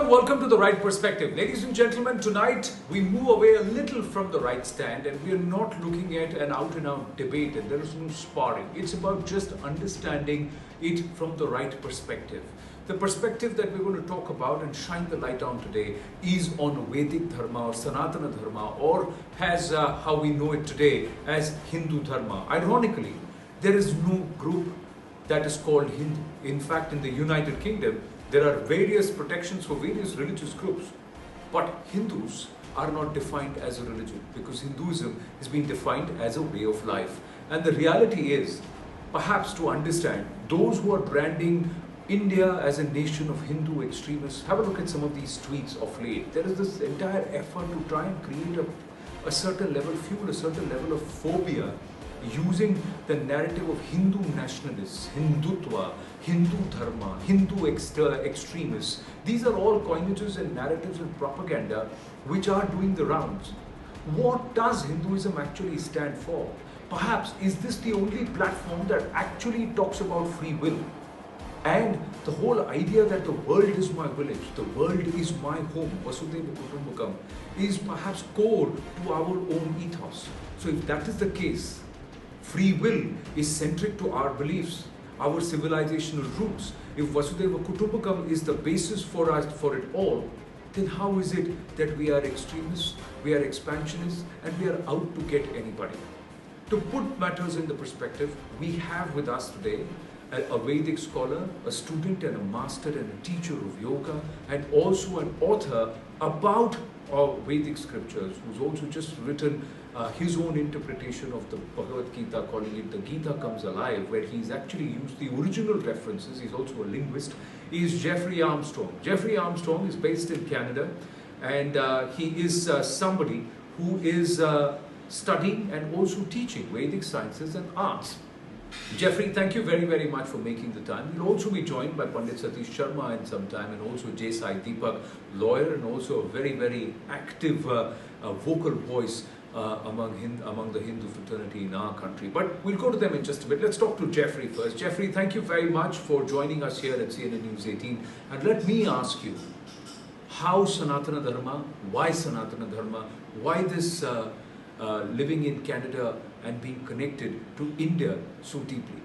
and welcome to The Right Perspective. Ladies and gentlemen, tonight we move away a little from the right stand and we are not looking at an out-and-out debate and there is no sparring. It's about just understanding it from the right perspective. The perspective that we're going to talk about and shine the light on today is on Vedic dharma or Sanatana dharma, or as how we know it today as Hindu dharma. Ironically, there is no group that is called Hindu. In fact, in the United Kingdom, there are various protections for various religious groups, but Hindus are not defined as a religion because Hinduism is being defined as a way of life. And the reality is, perhaps to understand, those who are branding India as a nation of Hindu extremists, have a look at some of these tweets of late. There is this entire effort to try and create a certain level, fuel a certain level of phobia using the narrative of Hindu nationalists, Hindutva, Hindu dharma, Hindu extremists. These are all coinages and narratives and propaganda which are doing the rounds. What does Hinduism actually stand for? Perhaps is this the only platform that actually talks about free will? And the whole idea that the world is my village, the world is my home, Vasudhaiva Kutumbakam, is perhaps core to our own ethos. So if that is the case, free will is centric to our beliefs, our civilizational roots. If Vasudhaiva Kutumbakam is the basis for us, for it all, then how is it that we are extremists, we are expansionists, and we are out to get anybody? To put matters in the perspective, we have with us today a Vedic scholar, a student and a master and a teacher of yoga, and also an author about Vedic scriptures, who's also just written his own interpretation of the Bhagavad Gita, calling it The Gita Comes Alive, where he's actually used the original references. He's also a linguist. He is Jeffrey Armstrong. Jeffrey Armstrong is based in Canada, and he is somebody who is studying and also teaching Vedic sciences and arts. Jeffrey, thank you very, very much for making the time. We'll also be joined by Pandit Satish Sharma in some time, and also J. Sai Deepak, lawyer, and also a very, very active vocal voice among the Hindu fraternity in our country. But we'll go to them in just a bit. Let's talk to Jeffrey first. Jeffrey, thank you very much for joining us here at CNN News 18. And let me ask you, how Sanatana Dharma, why Sanatana Dharma, why this living in Canada and being connected to India so deeply?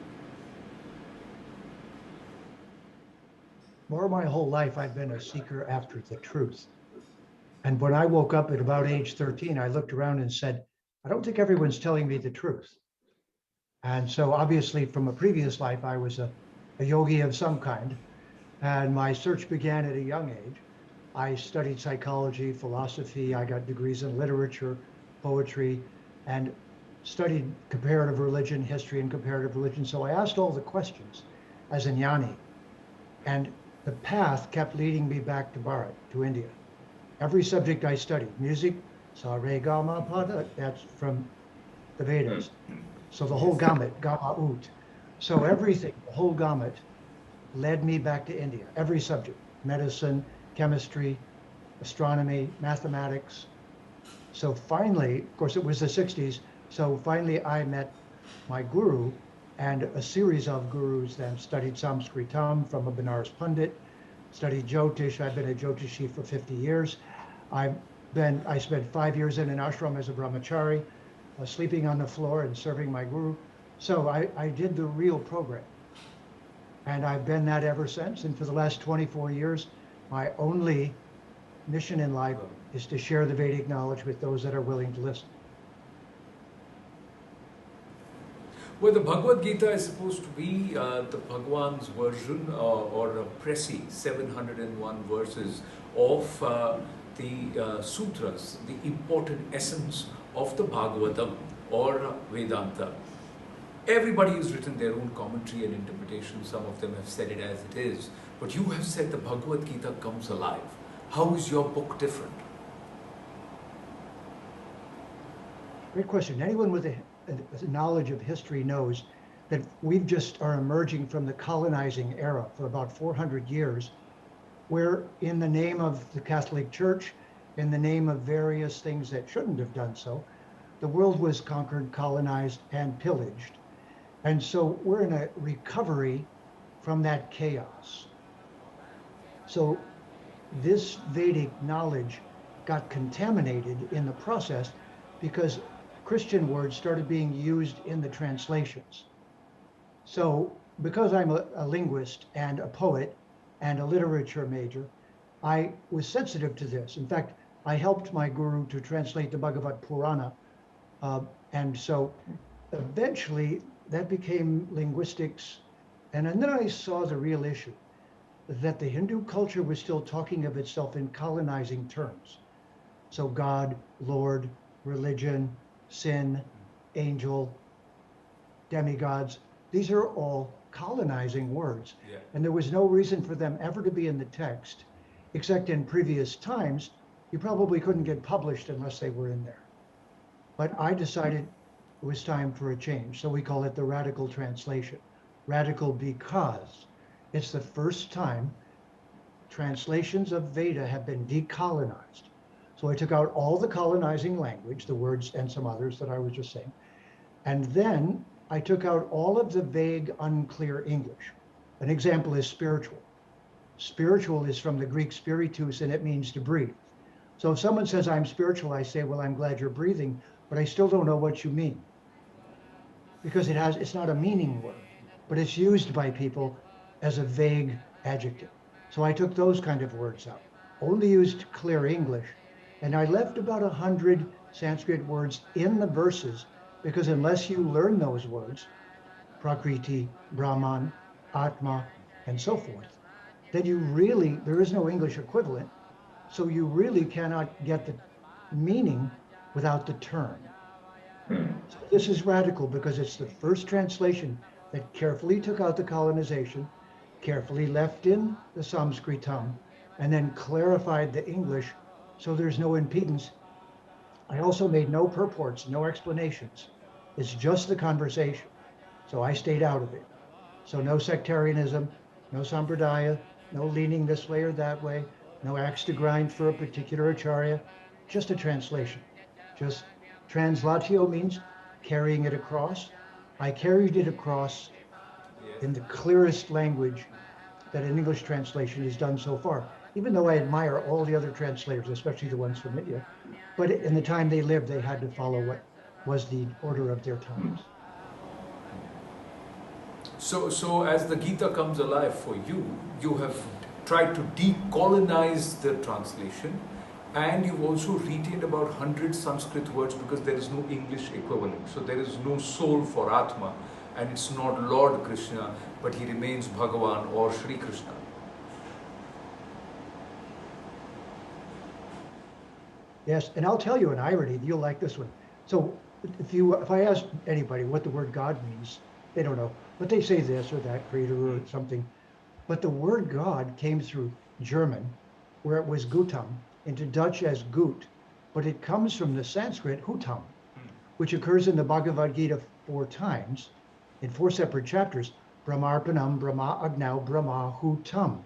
More my whole life, I've been a seeker after the truth. And when I woke up at about age 13, I looked around and said, I don't think everyone's telling me the truth. And so obviously from a previous life, I was a yogi of some kind. And my search began at a young age. I studied psychology, philosophy. I got degrees in literature, poetry, and studied comparative religion, history and comparative religion. So I asked all the questions as a jnani. And the path kept leading me back to Bharat, to India. Every subject I studied, music, sa re ga ma pa da, that's from the Vedas. So the whole gamut, gama ut. So everything, the whole gamut, led me back to India. Every subject, medicine, chemistry, astronomy, mathematics. So finally, of course, it was the 60s. So finally, I met my guru, and a series of gurus then studied Sanskritam from a Benares Pandit, studied Jyotish. I've been a Jyotishi for 50 years. I spent 5 years in an ashram as a brahmachari, sleeping on the floor and serving my guru. So I did the real program. And I've been that ever since. And for the last 24 years, my only mission in life is to share the Vedic knowledge with those that are willing to listen. Well, the Bhagavad Gita is supposed to be the Bhagwan's version or a presi, 701 verses of the sutras, the important essence of the Bhagavatam or Vedanta. Everybody has written their own commentary and interpretation. Some of them have said it as it is. But you have said the Bhagavad Gita comes alive. How is your book different? Great question. Anyone with a knowledge of history knows that we've just are emerging from the colonizing era for about 400 years, where in the name of the Catholic Church, in the name of various things that shouldn't have done so, the world was conquered, colonized, and pillaged. And so we're in a recovery from that chaos. So this Vedic knowledge got contaminated in the process because Christian words started being used in the translations. So because I'm a linguist and a poet and a literature major, I was sensitive to this. In fact, I helped my guru to translate the Bhagavad Purana. And so eventually that became linguistics. And then I saw the real issue that the Hindu culture was still talking of itself in colonizing terms. So God, Lord, religion, sin, angel, demigods, these are all colonizing words. Yeah. And there was no reason for them ever to be in the text, except in previous times, you probably couldn't get published unless they were in there. But I decided it was time for a change. So we call it the radical translation. Radical because it's the first time translations of Veda have been decolonized. So I took out all the colonizing language, the words and some others that I was just saying. And then I took out all of the vague, unclear English. An example is spiritual. Spiritual is from the Greek spiritus, and it means to breathe. So if someone says, I'm spiritual, I say, well, I'm glad you're breathing, but I still don't know what you mean. Because it's not a meaning word, but it's used by people as a vague adjective. So I took those kind of words out, only used clear English, and I left about 100 Sanskrit words in the verses, because unless you learn those words, Prakriti, Brahman, Atma, and so forth, then there is no English equivalent. So you really cannot get the meaning without the term. So this is radical because it's the first translation that carefully took out the colonization, carefully left in the Sanskritam, and then clarified the English so there's no impedance. I also made no purports, no explanations. It's just the conversation. So I stayed out of it. So no sectarianism, no sampradaya, no leaning this way or that way, no axe to grind for a particular acharya, just a translation. Just translatio means carrying it across. I carried it across in the clearest language that an English translation has done so far, even though I admire all the other translators, especially the ones from India. But in the time they lived, they had to follow what was the order of their times. So as the Gita comes alive for you, you have tried to decolonize the translation, and you've also retained about 100 Sanskrit words because there is no English equivalent. So there is no soul for Atma, and it's not Lord Krishna, but he remains Bhagavan or Shri Krishna. Yes, and I'll tell you an irony, you'll like this one. So if I ask anybody what the word God means, they don't know, but they say this or that, creator or something. But the word God came through German, where it was Gutam, into Dutch as Gut, but it comes from the Sanskrit Hutam, which occurs in the Bhagavad Gita 4 times, in 4 separate chapters, Brahmarpanam, Brahma Agnau, Brahma Hutam.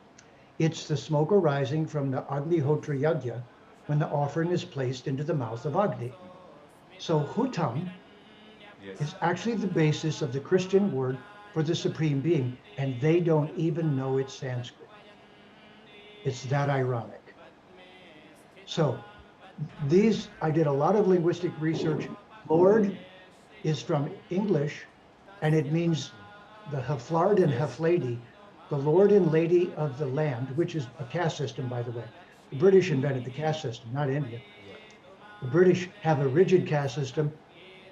It's the smoke arising from the Agnihotra Yagya when the offering is placed into the mouth of Agni. So Hutam is actually the basis of the Christian word for the Supreme Being, and they don't even know it's Sanskrit. It's that ironic. So I did a lot of linguistic research. Lord is from English, and it means the Haflard and Haflady, the Lord and Lady of the land, which is a caste system, by the way. The British invented the caste system, not India. The British have a rigid caste system.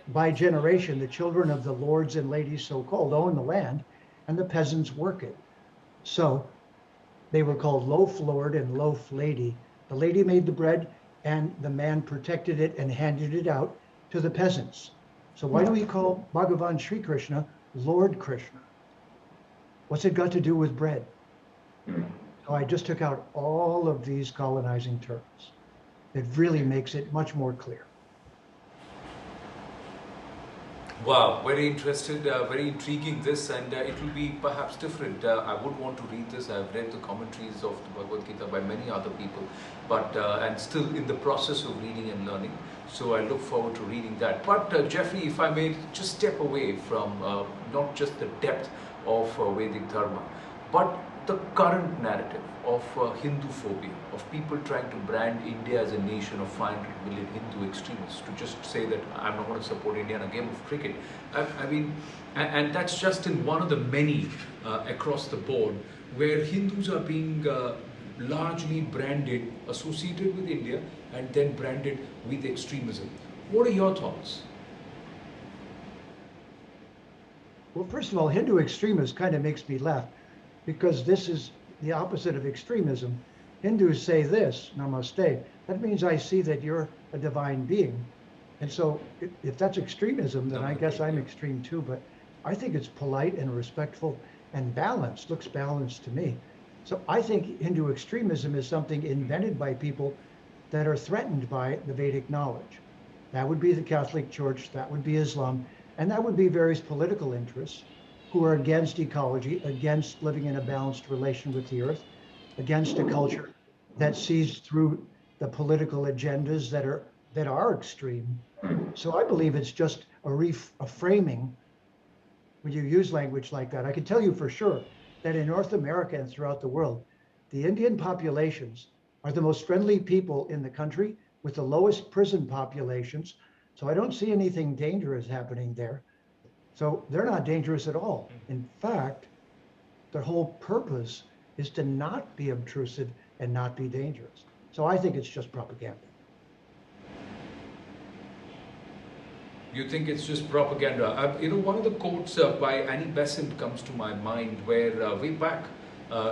By generation, the children of the lords and ladies, so-called, own the land, and the peasants work it. So they were called loaf lord and loaf lady. The lady made the bread, and the man protected it and handed it out to the peasants. So why do we call Bhagavan Sri Krishna Lord Krishna? What's it got to do with bread? So I just took out all of these colonizing terms. It really makes it much more clear. Wow, very interested, very intriguing this, and it will be perhaps different. I would want to read this. I've read the commentaries of the Bhagavad Gita by many other people, but and still in the process of reading and learning. So I look forward to reading that. But Jeffrey, if I may just step away from not just the depth of Vedic Dharma, but the current narrative of Hinduphobia, of people trying to brand India as a nation of 500 million Hindu extremists, to just say that I'm not going to support India in a game of cricket. I mean, and that's just in one of the many across the board where Hindus are being largely branded, associated with India, and then branded with extremism. What are your thoughts? Well, first of all, Hindu extremist kind of makes me laugh because this is the opposite of extremism. Hindus say this, namaste. That means I see that you're a divine being. And so if that's extremism, then I guess I'm extreme too. But I think it's polite and respectful and balanced, looks balanced to me. So I think Hindu extremism is something invented by people that are threatened by the Vedic knowledge. That would be the Catholic Church, that would be Islam, and that would be various political interests who are against ecology, against living in a balanced relation with the earth, against a culture that sees through the political agendas that are extreme. So I believe it's just a framing when you use language like that. I can tell you for sure that in North America and throughout the world, the Indian populations are the most friendly people in the country with the lowest prison populations. So I don't see anything dangerous happening there. So they're not dangerous at all. In fact, their whole purpose is to not be obtrusive and not be dangerous. So I think it's just propaganda. You think it's just propaganda? One of the quotes by Annie Besant comes to my mind where way back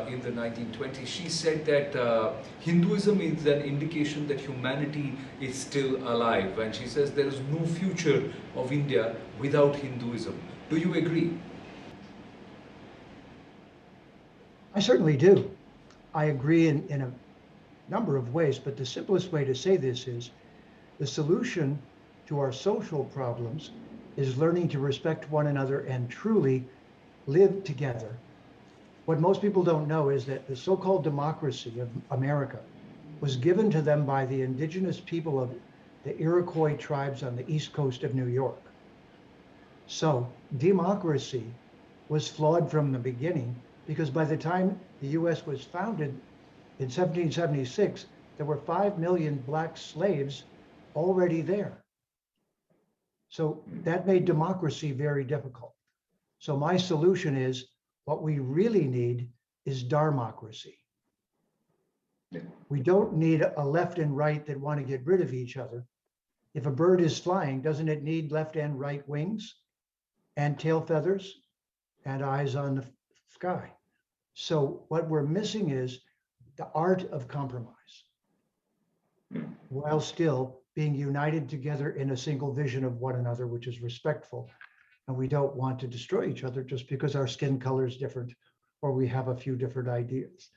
in the 1920s, she said that Hinduism is an indication that humanity is still alive. And she says there is no future of India without Hinduism. Do you agree? I certainly do. I agree in a number of ways, but the simplest way to say this is the solution to our social problems is learning to respect one another and truly live together. What most people don't know is that the so-called democracy of America was given to them by the indigenous people of the Iroquois tribes on the east coast of New York. So democracy was flawed from the beginning because by the time the US was founded in 1776, there were 5 million Black slaves already there. So that made democracy very difficult. So my solution is what we really need is dharmocracy. We don't need a left and right that want to get rid of each other. If a bird is flying, doesn't it need left and right wings and tail feathers and eyes on the sky? So what we're missing is the art of compromise while still being united together in a single vision of one another, which is respectful. And we don't want to destroy each other just because our skin color is different or we have a few different ideas.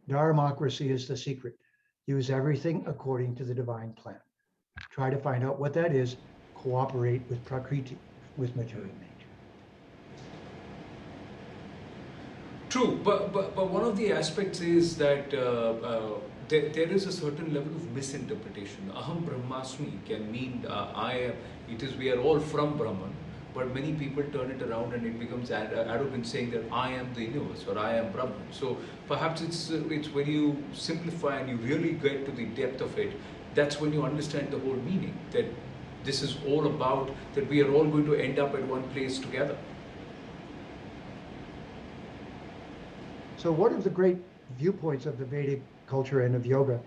Dharmocracy is the secret. Use everything according to the divine plan. Try to find out what that is. Cooperate with Prakriti, with material nature. True, but one of the aspects is that there is a certain level of misinterpretation. Aham Brahmasmi can mean we are all from Brahman, but many people turn it around and it becomes arrogant, saying that I am the universe or I am Brahman. So perhaps it's when you simplify and you really get to the depth of it, that's when you understand the whole meaning, that this is all about that we are all going to end up at one place together. So one of the great viewpoints of the Vedic culture and of yoga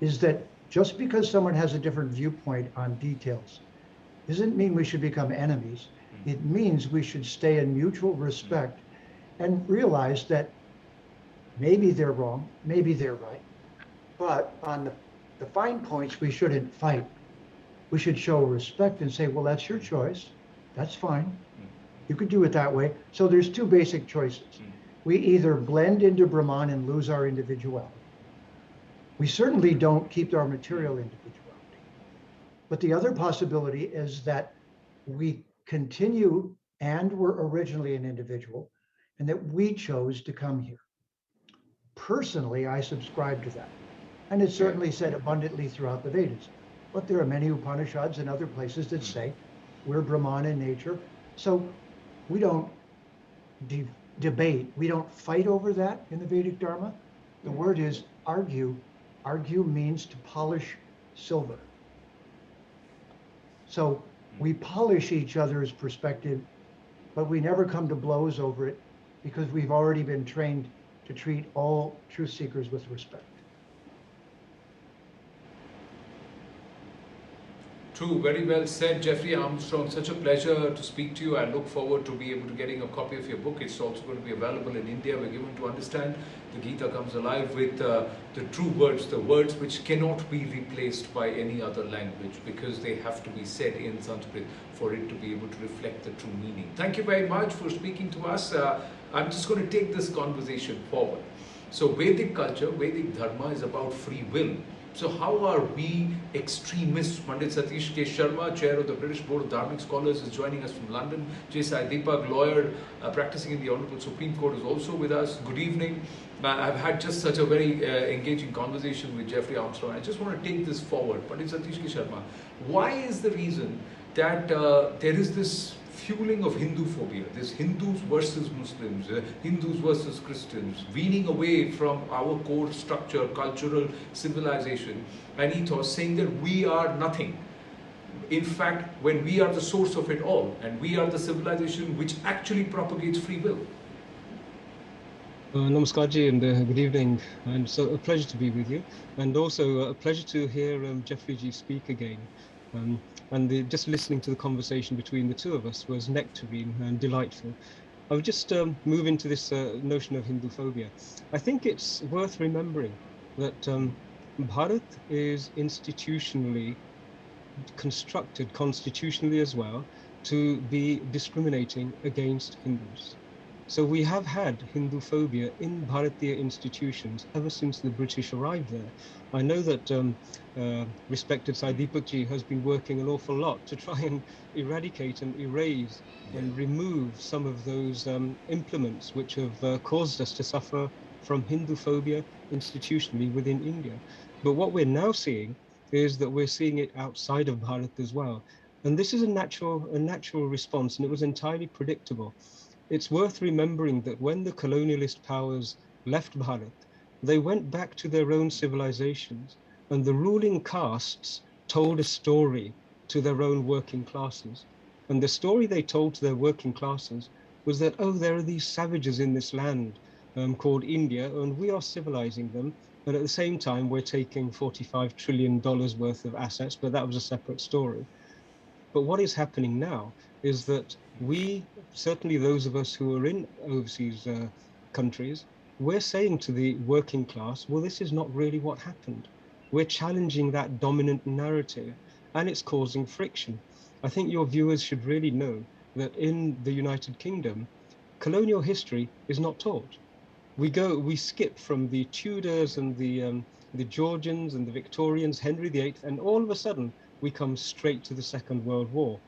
is that just because someone has a different viewpoint on details doesn't mean we should become enemies. It means we should stay in mutual respect and realize that maybe they're wrong, maybe they're right, but on the fine points, we shouldn't fight. We should show respect and say, well, that's your choice. That's fine. You could do it that way. So there's two basic choices. We either blend into Brahman and lose our individuality. We certainly don't keep our material individuality. But the other possibility is that we continue and were originally an individual and that we chose to come here. Personally, I subscribe to that. And it's certainly said abundantly throughout the Vedas. But there are many Upanishads and other places that say we're Brahman in nature. So we don't debate. We don't fight over that in the Vedic Dharma. The word is argue. Argue means to polish silver. So we polish each other's perspective, but we never come to blows over it because we've already been trained to treat all truth seekers with respect. True, very well said, Jeffrey Armstrong. Such a pleasure to speak to you. I look forward to be able to getting a copy of your book. It's also going to be available in India. We're given to understand the Gita comes alive with the true words, the words which cannot be replaced by any other language because they have to be said in Sanskrit for it to be able to reflect the true meaning. Thank you very much for speaking to us. I'm just going to take this conversation forward. So Vedic culture, Vedic dharma is about free will. So how are we extremists? Pandit Satish K. Sharma, Chair of the British Board of Dharmic Scholars, is joining us from London. J. Sai Deepak, lawyer practicing in the Honourable Supreme Court, is also with us. Good evening. I've had just such a very engaging conversation with Jeffrey Armstrong. I just want to take this forward. Pandit Satish K. Sharma, why is the reason that there is this fueling of Hinduphobia, this Hindus versus Muslims, Hindus versus Christians, weaning away from our core structure, cultural civilization, and ethos, saying that we are nothing. In fact, when we are the source of it all, and we are the civilization which actually propagates free will. Namaskar ji, and good evening, and so a pleasure to be with you, and also a pleasure to hear Jeffrey ji speak again. Just listening to the conversation between the two of us was nectarine and delightful. I would just move into this notion of Hinduphobia. I think it's worth remembering that Bharat is institutionally constructed, constitutionally as well, to be discriminating against Hindus. So we have had Hinduphobia in Bharatiya institutions ever since the British arrived there. I know that respected Sai Deepak ji has been working an awful lot to try and eradicate and erase and remove some of those implements which have caused us to suffer from Hinduphobia institutionally within India. But what we're now seeing is that we're seeing it outside of Bharat as well. And this is a natural response, and it was entirely predictable. It's worth remembering that when the colonialist powers left Bharat, they went back to their own civilizations, and the ruling castes told a story to their own working classes. And the story they told to their working classes was that, oh, there are these savages in this land called India, and we are civilizing them. And at the same time, we're taking $45 trillion worth of assets, but that was a separate story. But what is happening now is that we, certainly those of us who are in overseas countries, we're saying to the working class, well, this is not really what happened. We're challenging that dominant narrative, and it's causing friction. I think your viewers should really know that in the United Kingdom, colonial history is not taught. We skip from the Tudors and the Georgians and the Victorians, Henry VIII, and all of a sudden we come straight to the Second World War.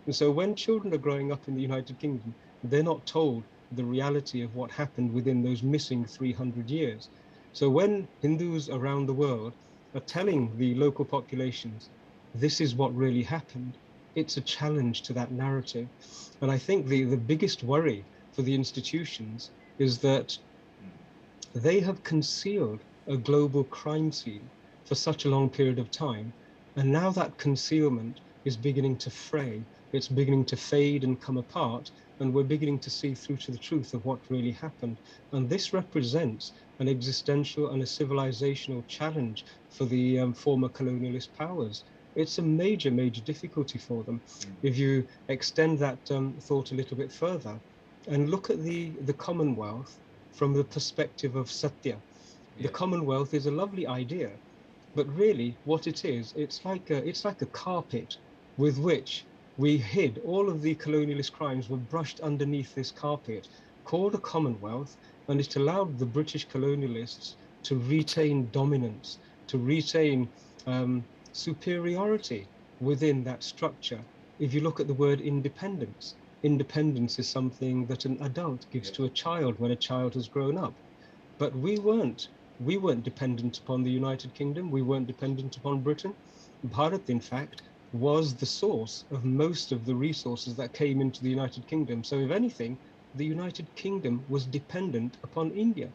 And so when children are growing up in the United Kingdom, they're not told the reality of what happened within those missing 300 years. So when Hindus around the world are telling the local populations, this is what really happened, it's a challenge to that narrative. And I think the biggest worry for the institutions is that they have concealed a global crime scene for such a long period of time. And now that concealment is beginning to fray, it's beginning to fade and come apart, and we're beginning to see through to the truth of what really happened. And this represents an existential and a civilizational challenge for the former colonialist powers. It's a major, major difficulty for them. If you extend that thought a little bit further and look at the Commonwealth from the perspective of Satya. The Commonwealth is a lovely idea, but really what it is, it's like a carpet with which we hid all of the colonialist crimes were brushed underneath this carpet called a Commonwealth, and it allowed the British colonialists to retain dominance, to retain superiority within that structure. If you look at the word independence, independence is something that an adult gives to a child when a child has grown up. But we weren't dependent upon the United Kingdom. We weren't dependent upon Britain. Bharat, in fact, was the source of most of the resources that came into the United Kingdom. So if anything, the United Kingdom was dependent upon India.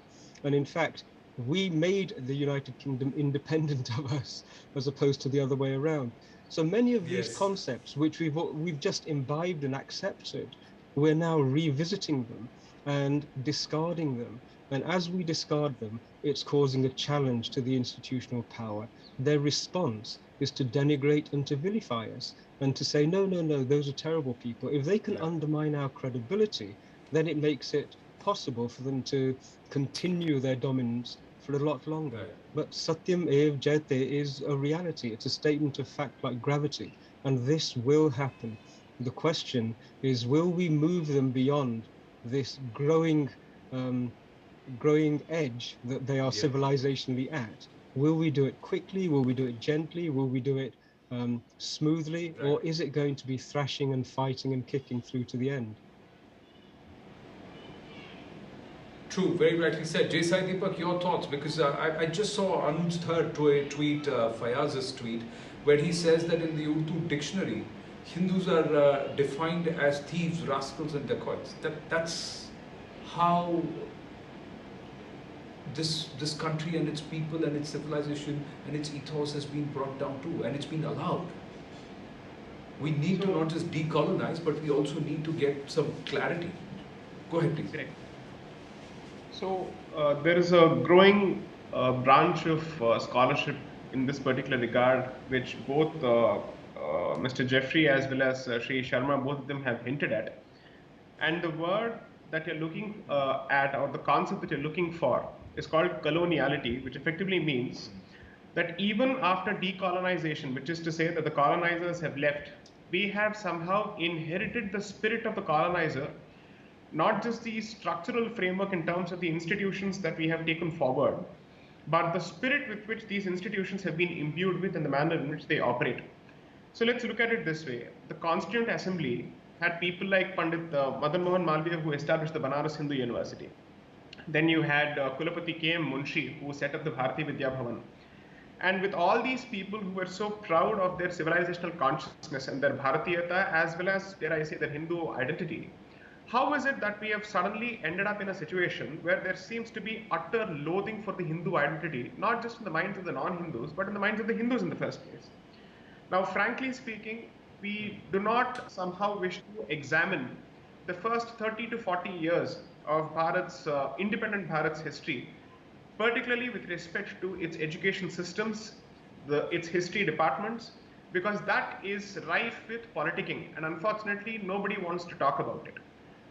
And in fact, we made the United Kingdom independent of us, as opposed to the other way around. So many of these Yes. concepts, which we've just imbibed and accepted, we're now revisiting them and discarding them. And as we discard them, it's causing a challenge to the institutional power. Their response is to denigrate and to vilify us and to say, no, no, no, those are terrible people. If they can undermine our credibility, then it makes it possible for them to continue their dominance for a lot longer. Right. But Satyam Ev Jayate is a reality. It's a statement of fact like gravity. And this will happen. The question is, will we move them beyond this um, growing edge that they are Yep. civilizationally at? Will we do it quickly? Will we do it gently? Will we do it smoothly? Right. Or is it going to be thrashing and fighting and kicking through to the end? True, very rightly said. Jai Sai Deepak, your thoughts? Because I just saw Anand's third tweet, Fayaz's tweet, where he says that in the Urdu dictionary, Hindus are defined as thieves, rascals, and dacoits. That's how this country and its people and its civilization and its ethos has been brought down to, and it's been allowed. We need to not just decolonize, but we also need to get some clarity. Go ahead, please. Correct. So there is a growing branch of scholarship in this particular regard, which both Mr. Jeffrey as well as Sri Sharma, both of them have hinted at. And the word that you're looking at, or the concept that you're looking for, is called coloniality, which effectively means that even after decolonization, which is to say that the colonizers have left, we have somehow inherited the spirit of the colonizer, not just the structural framework in terms of the institutions that we have taken forward, but the spirit with which these institutions have been imbued with and the manner in which they operate. So let's look at it this way. The Constituent Assembly had people like Pandit Madan Mohan Malviya, who established the Banaras Hindu University. Then you had Kulapati K.M. Munshi, who set up the Bharati Vidya Bhavan. And with all these people who were so proud of their civilizational consciousness and their Bharatiyata, as well as, dare I say, their Hindu identity, how is it that we have suddenly ended up in a situation where there seems to be utter loathing for the Hindu identity, not just in the minds of the non-Hindus, but in the minds of the Hindus in the first place? Now, frankly speaking, we do not somehow wish to examine the first 30 to 40 years of Bharat's, independent Bharat's history, particularly with respect to its education systems, its history departments, because that is rife with politicking, and unfortunately, nobody wants to talk about it.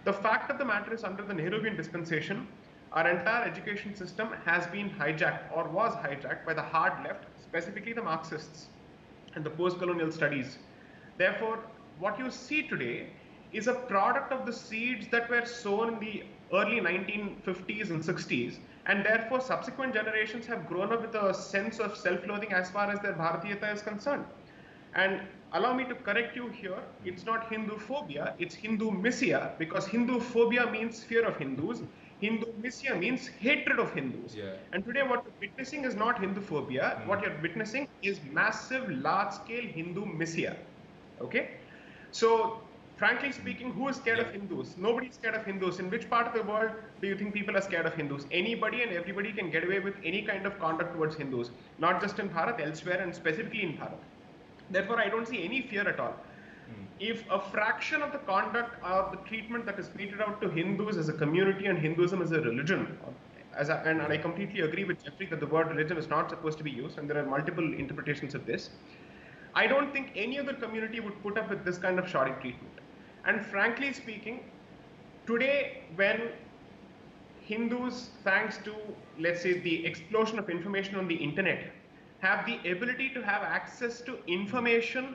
The fact of the matter is, under the Nehruvian dispensation, our entire education system has been hijacked, or was hijacked, by the hard left, specifically the Marxists and the post-colonial studies. Therefore, what you see today is a product of the seeds that were sown in the early 1950s and 60s, and therefore subsequent generations have grown up with a sense of self-loathing as far as their Bharatiyata is concerned. And allow me to correct you here, it's not Hinduphobia, it's Hindu-misia, because Hinduphobia means fear of Hindus, Hindu-misia means hatred of Hindus. Yeah. And today what you're witnessing is not Hinduphobia, what you're witnessing is massive, large-scale Hindu-misia. Okay? So, frankly speaking, who is scared of Hindus? Nobody's scared of Hindus. In which part of the world do you think people are scared of Hindus? Anybody and everybody can get away with any kind of conduct towards Hindus, not just in Bharat, elsewhere, and specifically in Bharat. Therefore, I don't see any fear at all. If a fraction of the conduct or the treatment that is meted out to Hindus as a community and Hinduism as a religion, and I completely agree with Jeffrey that the word religion is not supposed to be used, and there are multiple interpretations of this, I don't think any other community would put up with this kind of shoddy treatment. And frankly speaking, today when Hindus, thanks to, let's say, the explosion of information on the internet, have the ability to have access to information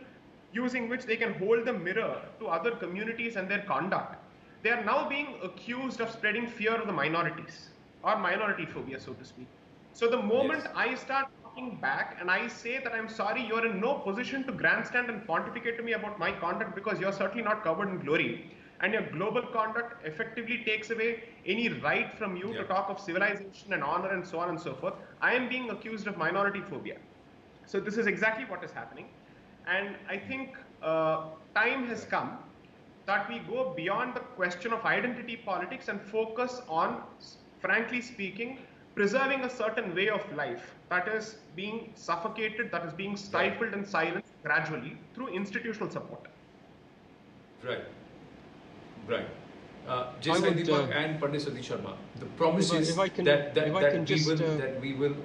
using which they can hold the mirror to other communities and their conduct, they are now being accused of spreading fear of the minorities, or minority phobia, so to speak. So the moment I start talking back and I say that I'm sorry, you're in no position to grandstand and pontificate to me about my conduct because you're certainly not covered in glory, and your global conduct effectively takes away any right from you to talk of civilization and honor and so on and so forth, I am being accused of minority phobia. So this is exactly what is happening. And I think time has come that we go beyond the question of identity politics and focus on, frankly speaking, preserving a certain way of life that is being suffocated, that is being stifled and silenced gradually through institutional support. Right. Right. Jai Sai Deepak and Pandit Satish Sharma. The promise is that we will.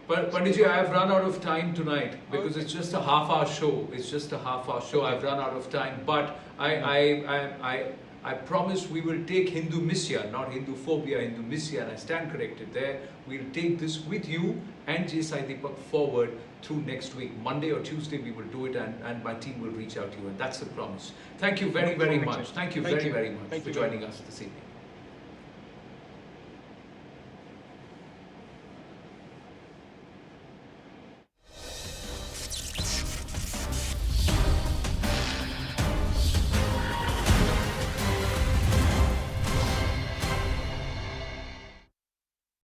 Panditji, I have run out of time tonight because it's just a half-hour show. It's just a half-hour show. I've run out of time, but I promise we will take Hindu Misya, not Hinduphobia, Hindu Misya, and I stand corrected there. We'll take this with you and Jai Sai Deepak forward through next week. Monday or Tuesday we will do it, and my team will reach out to you, and that's the promise. Thank you very much. Thank you very much for joining us this evening.